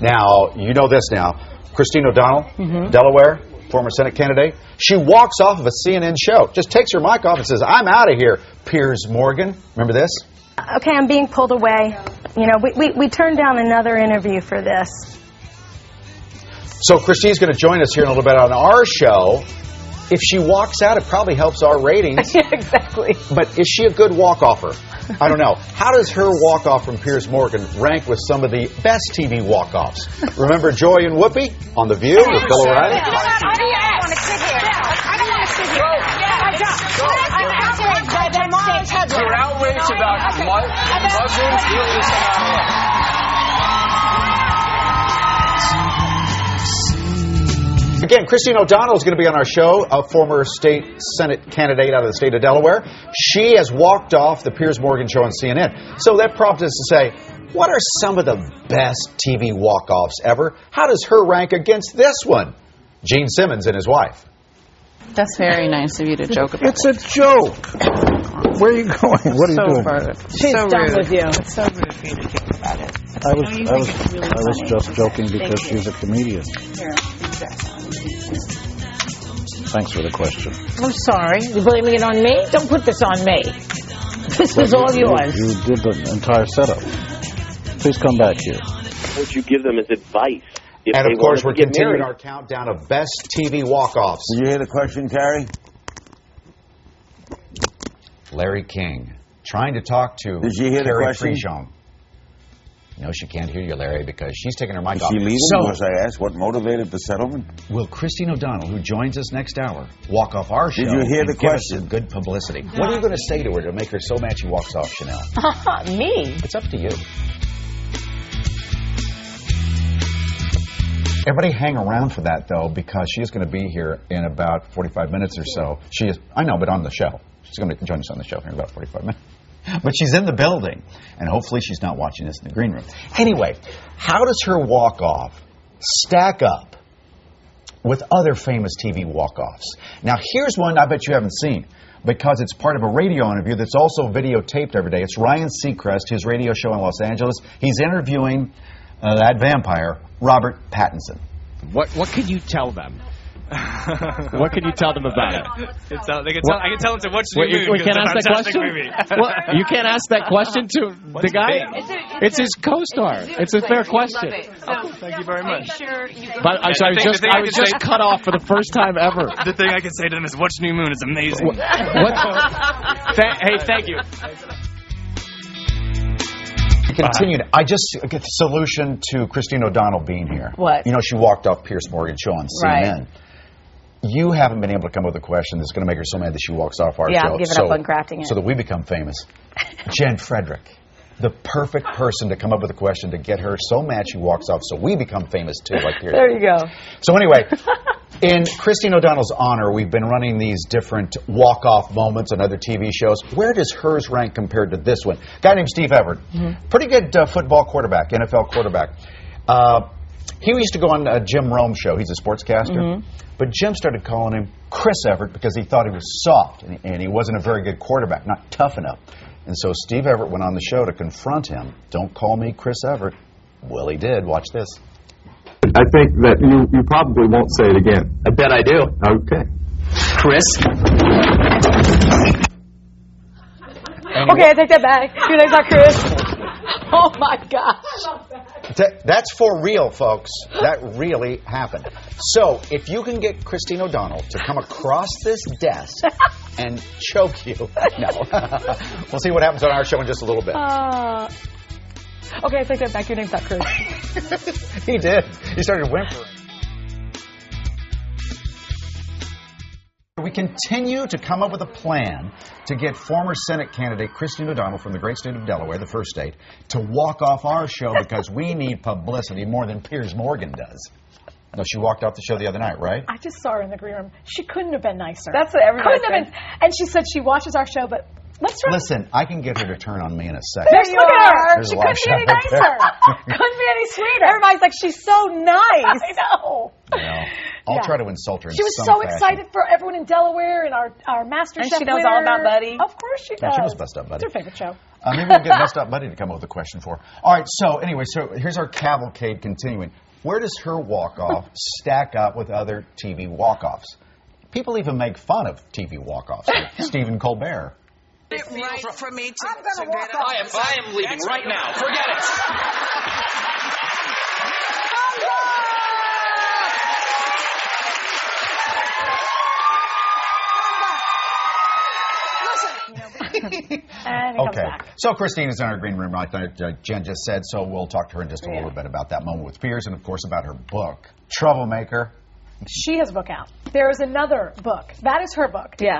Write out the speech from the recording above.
Now, you know this now. Christine O'Donnell, Delaware, former Senate candidate. She walks off of a CNN show, just takes her mic off and says, "I'm out of here." Piers Morgan, remember this? Okay, I'm being pulled away. You know, we turned down another interview for this. So Christine's going to join us here in a little bit on our show. If she walks out, it probably helps our ratings. Yeah, exactly. But is she a good walk-offer? I don't know. How does her walk-off from Piers Morgan rank with some of the best TV walk-offs? Remember Joy and Whoopi on The View with Bill O'Reilly? I don't want to sit here. I don't want to sit here. You're outraged about Muslims really somehow. Again, Christine O'Donnell is going to be on our show, a former state Senate candidate out of the state of Delaware. She has walked off the Piers Morgan show on CNN. So that prompted us to say, what are some of the best TV walk-offs ever? How does her rank against this one? Gene Simmons and his wife. That's very nice of you to joke about. It's a joke. Where are you going? What are you doing? She's so done with you. It's so rude for you to joke about it. I was just joking because she's a comedian. Here, Thanks for the question. I'm sorry. You're blaming it on me? Don't put this on me. This is all yours. You did the entire setup. Please come back here. What would you give them as advice? And of course, we're continuing our countdown of best TV walk-offs. Did you hear the question, Terry? Larry King trying to talk to Did you hear the Carrie question? Frijon. No, she can't hear you, Larry, because she's taking her mic off. She leaving? So, Was I asked what motivated the settlement? will Christine O'Donnell, who joins us next hour, walk off our show? Did you hear and the give us question? some good publicity? What are you going to say to her to make her so mad she walks off, Chanel? Me? It's up to you. Everybody hang around for that, though, because she is going to be here in about 45 minutes or so. She is, I know, but on the show. She's going to join us on the show here in about 45 minutes. But she's in the building, and hopefully she's not watching this in the green room. Anyway, how does her walk-off stack up with other famous TV walk-offs? Now, here's one I bet you haven't seen, because it's part of a radio interview that's also videotaped every day. It's Ryan Seacrest, his radio show in Los Angeles. He's interviewing that vampire, Robert Pattinson. What could you tell them? What can you tell them about it? I can tell them to watch the movie. We can't ask that question? You can't ask that question to the guy? It's his co-star. It's a fair question. Thank you very much. But I was just cut off for the first time ever. The thing I can say to them is watch New Moon. It's amazing. Hey, thank you. Continued. I just get the solution to Christine O'Donnell being here. What? You know, she walked off Piers Morgan show on CNN. Right. You haven't been able to come up with a question that's going to make her so mad that she walks off our show. Yeah, I'm giving up on crafting it. So that we become famous. Jen Frederick, the perfect person to come up with a question to get her so mad she walks off so we become famous too, like Piers. There you go. So anyway, in Christine O'Donnell's honor, we've been running these different walk-off moments on other TV shows. Where does hers rank compared to this one? A guy named Steve Everett. Pretty good football quarterback, NFL quarterback. He used to go on Jim Rome's show. He's a sportscaster. But Jim started calling him Chris Everett because he thought he was soft and he wasn't a very good quarterback, not tough enough. And so Steve Everett went on the show to confront him. Don't call me Chris Everett. Well, he did. Watch this. I think that you probably won't say it again. I bet I do. Okay. Chris? Okay, I take that back. Your name's not Chris. Oh, my gosh. That's for real, folks. That really happened. So, if you can get Christine O'Donnell to come across this desk and choke you, no. We'll see what happens on our show in just a little bit. Okay, I take that back. Your name's not Chris. He did. He started whimpering. We continue to come up with a plan to get former Senate candidate Christine O'Donnell from the great state of Delaware, the first state, to walk off our show because we need publicity more than Piers Morgan does. No, she walked off the show the other night, right? I just saw her in the green room. She couldn't have been nicer. That's what everybody said. And she said she watches our show, but Let's try. Listen, I can get her to turn on me in a second. There you are. There's She a live couldn't be any shot right nicer. there. Couldn't be any sweeter. Everybody's like, she's so nice. I know. I'll try to insult her in She was some so fashion. excited for everyone in Delaware and our master And chef she knows winner. all about Buddy. Of course she does. Yeah, she knows Best Up Buddy. It's her favorite show. Maybe we'll get Best Up Buddy to come up with a question for her. All right, so anyway, here's our cavalcade continuing. Where does her walk-off stack up with other TV walk-offs? People even make fun of TV walk-offs. Like Stephen Colbert. It feels for me to I am leaving right now. Forget it. And Okay, so Christine is in our green room, like Jen just said, so we'll talk to her in just a little bit about that moment with Piers and, of course, about her book, Troublemaker. she has a book out. There is another book. That is her book. Yeah.